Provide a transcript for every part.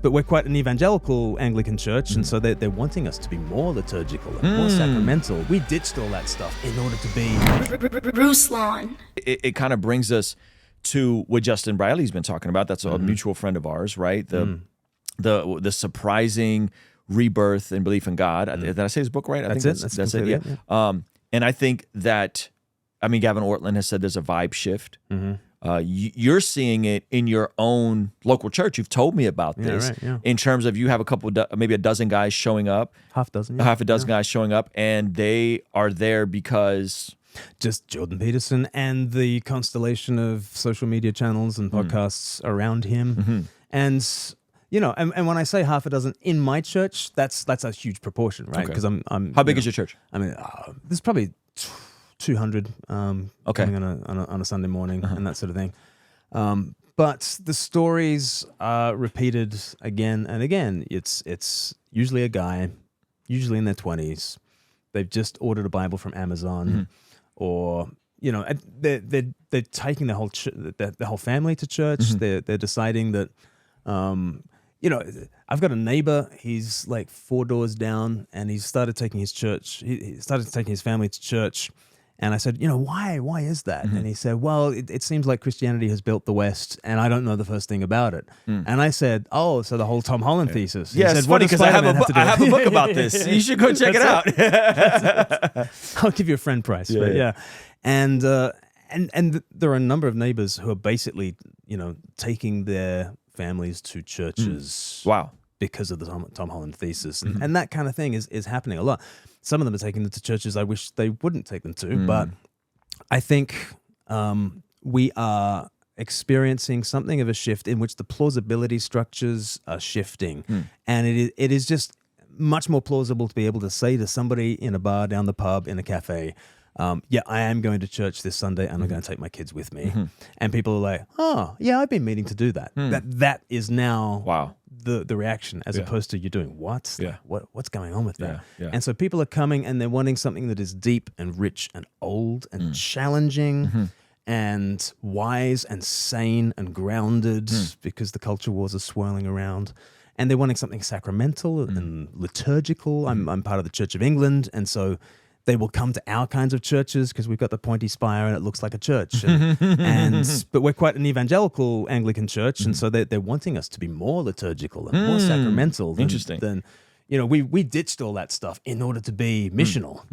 but we're quite an evangelical Anglican church, and so they're wanting us to be more liturgical and more sacramental. We ditched all that stuff in order to be Ruslan. It kind of brings us to what Justin Bradley's been talking about. That's a mutual friend of ours, right? The surprising rebirth and belief in God. Did I say his book right? I think that's it. Yeah. And I think that, I mean, Gavin Ortland has said there's a vibe shift. You're seeing it in your own local church. You've told me about this in terms of you have a couple, maybe a dozen guys showing up, half a dozen guys showing up, and they are there because just Jordan Peterson and the constellation of social media channels and podcasts around him. And you know, and when I say half a dozen in my church, that's a huge proportion, right? Because I'm how big is your church? I mean, there's probably 200 coming on a Sunday morning and that sort of thing. But the stories are repeated again and again. It's usually a guy, usually in their 20s. They've just ordered a Bible from Amazon, or you know, they're taking the whole family to church. They're deciding that. You know, I've got a neighbor, he's like 4 doors down, and he started taking his church, he started taking his family to church. And I said, you know, why is that? And he said, well, it seems like Christianity has built the West, and I don't know the first thing about it. And I said, oh, so the whole Tom Holland thesis. Yeah, it's funny because I have a book about this. You should go check it out. I'll give you a friend price, but yeah. And there are a number of neighbors who are basically, you know, taking their families to churches. Wow. Because of the Tom Holland thesis. And that kind of thing is happening a lot. Some of them are taking them to churches I wish they wouldn't take them to, but I think we are experiencing something of a shift in which the plausibility structures are shifting. And it is just much more plausible to be able to say to somebody in a bar, down the pub, in a cafe, yeah, I am going to church this Sunday and I'm going to take my kids with me. And people are like, oh, yeah, I've been meaning to do that. That is now the reaction, as opposed to you're doing what? What's going on with that? And so people are coming and they're wanting something that is deep and rich and old and challenging and wise and sane and grounded because the culture wars are swirling around. And they're wanting something sacramental and liturgical. I'm part of the Church of England, and so they will come to our kinds of churches because we've got the pointy spire and it looks like a church. But we're quite an evangelical Anglican church, and so they're wanting us to be more liturgical and more sacramental than you know, we ditched all that stuff in order to be missional.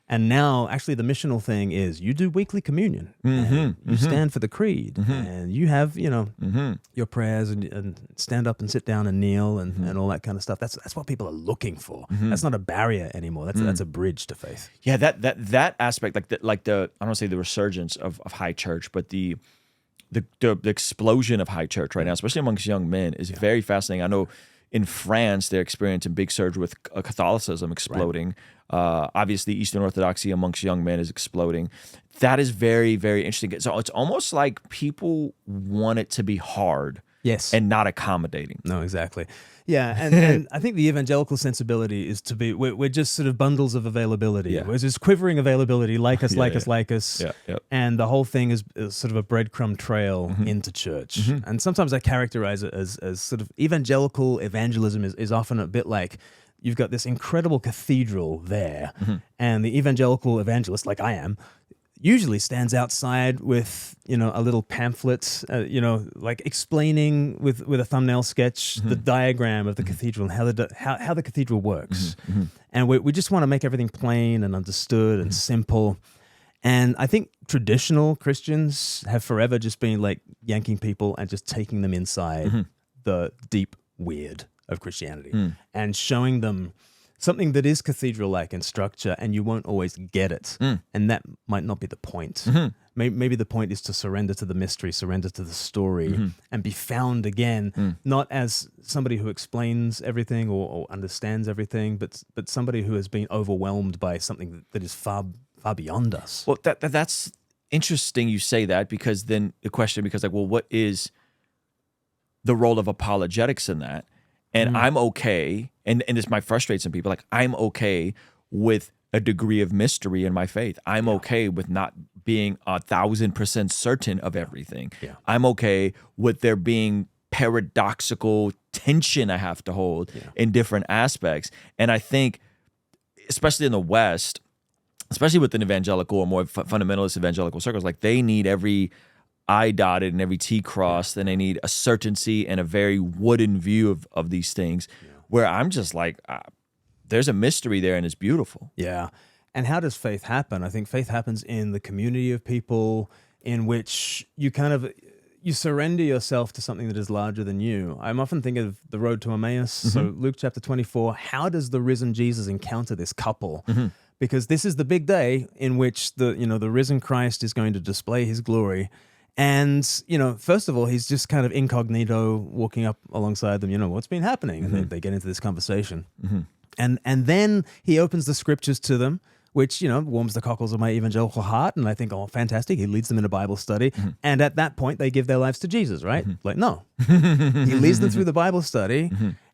And now, actually, the missional thing is you do weekly communion, and you stand for the creed, and you have, you know, your prayers and stand up and sit down and kneel and all that kind of stuff. That's what people are looking for. That's not a barrier anymore. That's a bridge to faith. Yeah, that aspect, like the I don't want to say the resurgence of high church, but the explosion of high church right now, especially amongst young men, is very fascinating. I know in France they're experiencing big surge with Catholicism exploding. Obviously, Eastern Orthodoxy amongst young men is exploding. That is very, very interesting. So it's almost like people want it to be hard, and not accommodating. No, exactly. Yeah, and I think the evangelical sensibility is to be we're just sort of bundles of availability. Yeah. We're just quivering availability, like us. And the whole thing is sort of a breadcrumb trail into church. And sometimes I characterize it as sort of evangelical evangelism is often a bit like, you've got this incredible cathedral there, and the evangelical evangelist, like I am, usually stands outside with, you know, a little pamphlet, you know, like explaining with a thumbnail sketch the diagram of the cathedral and how the cathedral works. And we just want to make everything plain and understood and simple. And I think traditional Christians have forever just been like yanking people and just taking them inside the deep weird of Christianity and showing them something that is cathedral-like in structure, and you won't always get it. And that might not be the point. Maybe the point is to surrender to the mystery, surrender to the story, and be found again, not as somebody who explains everything or understands everything, but somebody who has been overwhelmed by something that is far beyond us. Well, that's interesting you say that, because then the question becomes like, well, what is the role of apologetics in that? And I'm okay, and this might frustrate some people, like I'm okay with a degree of mystery in my faith. I'm okay with not being 1,000% certain of everything. I'm okay with there being paradoxical tension I have to hold in different aspects. And I think, especially in the West, especially within evangelical or more fundamentalist evangelical circles, like they need every I dotted and every T crossed, and they need a certainty and a very wooden view of these things, where I'm just like, there's a mystery there and it's beautiful. Yeah. And how does faith happen? I think faith happens in the community of people in which you you surrender yourself to something that is larger than you. I'm often thinking of the road to Emmaus. So Luke chapter 24, how does the risen Jesus encounter this couple? Because this is the big day in which the risen Christ is going to display his glory. And, first of all, he's just kind of incognito walking up alongside them, what's been happening? And they get into this conversation. And then he opens the scriptures to them, which, warms the cockles of my evangelical heart. And I think, oh, fantastic. He leads them in a Bible study. And at that point, they give their lives to Jesus, right? Like, no. He leads them through the Bible study.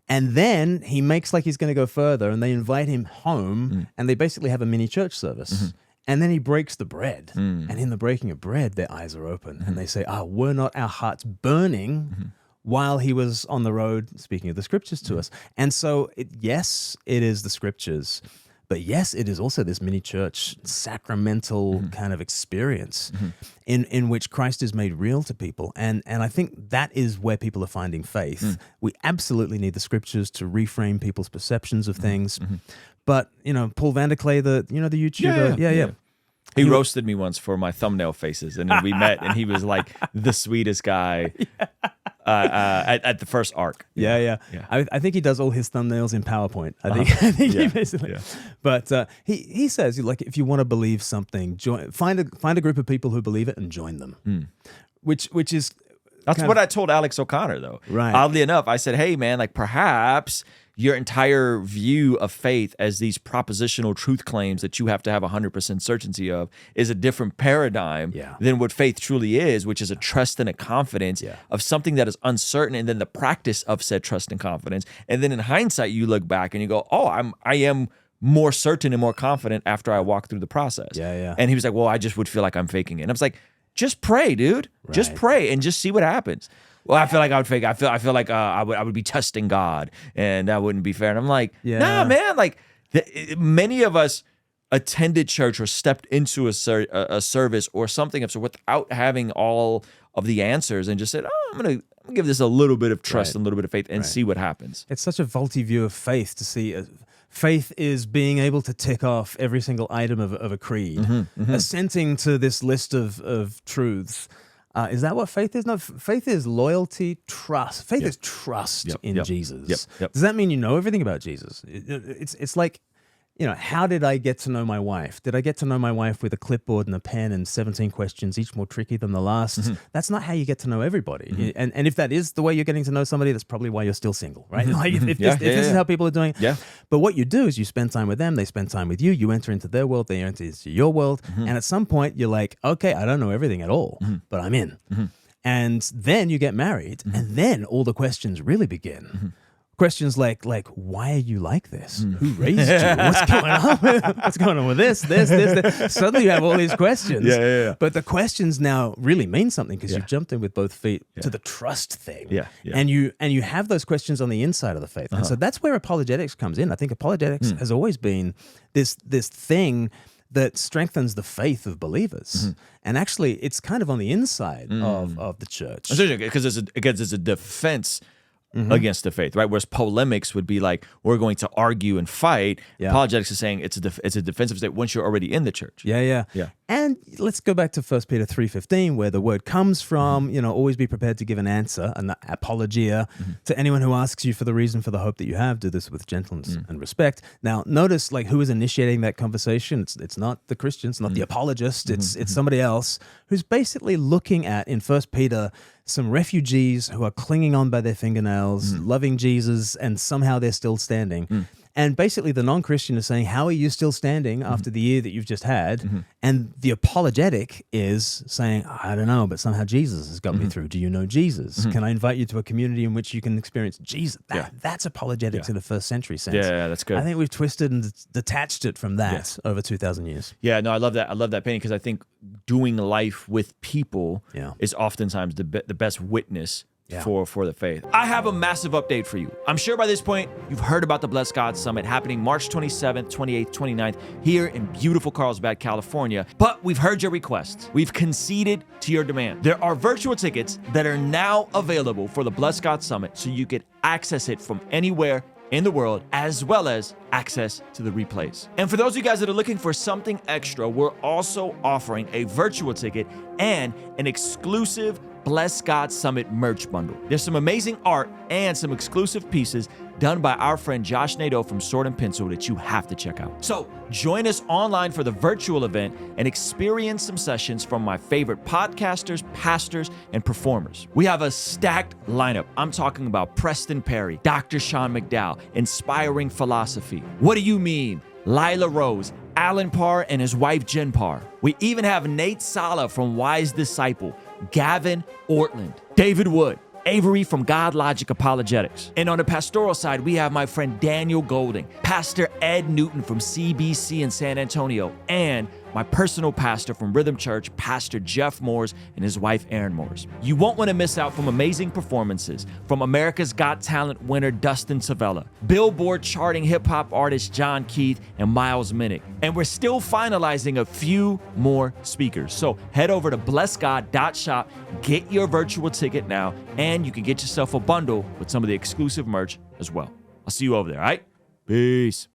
And then he makes like he's going to go further, and they invite him home, and they basically have a mini church service. And then he breaks the bread. And in the breaking of bread, their eyes are open. And they say, were not our hearts burning while he was on the road speaking of the scriptures to us? And so, yes, it is the scriptures. But yes, it is also this mini church sacramental kind of experience in which Christ is made real to people. And I think that is where people are finding faith. We absolutely need the scriptures to reframe people's perceptions of things. But, Paul Vanderklay, the YouTuber, He roasted me once for my thumbnail faces, and then we met, and he was like the sweetest guy at the first arc. Yeah. I think he does all his thumbnails in PowerPoint. I think he basically. But he says, like, if you want to believe something, find a group of people who believe it and join them. Which is that's what I told Alex O'Connor, though. Right. Oddly enough, I said, hey man, like perhaps your entire view of faith as these propositional truth claims that you have to have 100% certainty of is a different paradigm than what faith truly is, which is a trust and a confidence of something that is uncertain, and then the practice of said trust and confidence. And then in hindsight, you look back and you go, I am more certain and more confident after I walk through the process. And he was like, well, I just would feel like I'm faking it. And I was like, just pray, dude. Right. Just pray and just see what happens. Well, I feel like I would fake. I feel like I would be testing God, and that wouldn't be fair. And I'm like, nah, man. Like many of us attended church or stepped into a service or something so without having all of the answers, and just said, I'm gonna give this a little bit of trust and a little bit of faith and see what happens. It's such a faulty view of faith to see. Faith is being able to tick off every single item of a creed, assenting to this list of truths. Is that what faith is? No, faith is loyalty, trust. Faith is trust in Jesus. Does that mean you know everything about Jesus? It's like, how did I get to know my wife? Did I get to know my wife with a clipboard and a pen and 17 questions, each more tricky than the last? That's not how you get to know everybody. And if that is the way you're getting to know somebody, that's probably why you're still single, right? Like if this is how people are doing it. But what you do is you spend time with them, they spend time with you, you enter into their world, they enter into your world. And at some point you're like, okay, I don't know everything at all, but I'm in. And then you get married, and then all the questions really begin. Questions like, why are you like this? Who raised you? What's going on? What's going on with this? Suddenly you have all these questions. But the questions now really mean something because you've jumped in with both feet to the trust thing. And you have those questions on the inside of the faith. And so that's where apologetics comes in. I think apologetics has always been this thing that strengthens the faith of believers. And actually, it's kind of on the inside of the church. Because it's a defense against the faith, right? Whereas polemics would be like, we're going to argue and fight. Apologetics is saying it's a defensive state once you're already in the church. And let's go back to 1 Peter 3:15, where the word comes from. Always be prepared to give an answer, an apologia, to anyone who asks you for the reason for the hope that you have. Do this with gentleness and respect. Now, notice who is initiating that conversation. It's not the Christians, not the apologist. It's somebody else who's basically looking at, in 1 Peter, some refugees who are clinging on by their fingernails, loving Jesus, and somehow they're still standing. And basically the non-Christian is saying, how are you still standing after the year that you've just had? And the apologetic is saying, I don't know, but somehow Jesus has got me through. Do you know Jesus? Can I invite you to a community in which you can experience Jesus? That's apologetics in the first century sense. Yeah, that's good. I think we've twisted and detached it from that over 2,000 years. Yeah, no, I love that. I love that painting because I think doing life with people is oftentimes the best witness for the faith. I have a massive update for you. I'm sure by this point, you've heard about the Blessed God Summit happening March 27th, 28th, 29th here in beautiful Carlsbad, California. But we've heard your requests. We've conceded to your demand. There are virtual tickets that are now available for the Blessed God Summit, so you can access it from anywhere in the world, as well as access to the replays. And for those of you guys that are looking for something extra, we're also offering a virtual ticket and an exclusive Blessed God Summit merch bundle. There's some amazing art and some exclusive pieces done by our friend Josh Nadeau from Sword and Pencil that you have to check out. So join us online for the virtual event and experience some sessions from my favorite podcasters, pastors, and performers. We have a stacked lineup. I'm talking about Preston Perry, Dr. Sean McDowell, Inspiring Philosophy. What do you mean? Lila Rose, Alan Parr and his wife Jen Parr. We even have Nate Sala from Wise Disciple, Gavin Ortland, David Wood, Avery from God Logic Apologetics. And on the pastoral side, we have my friend Daniel Golding, Pastor Ed Newton from CBC in San Antonio, and my personal pastor from Rhythm Church, Pastor Jeff Moores and his wife Erin Moores. You won't want to miss out from amazing performances from America's Got Talent winner Dustin Savella, Billboard charting hip-hop artist John Keith and Miles Minnick. And we're still finalizing a few more speakers. So head over to blessgod.shop, get your virtual ticket now, and you can get yourself a bundle with some of the exclusive merch as well. I'll see you over there, all right? Peace.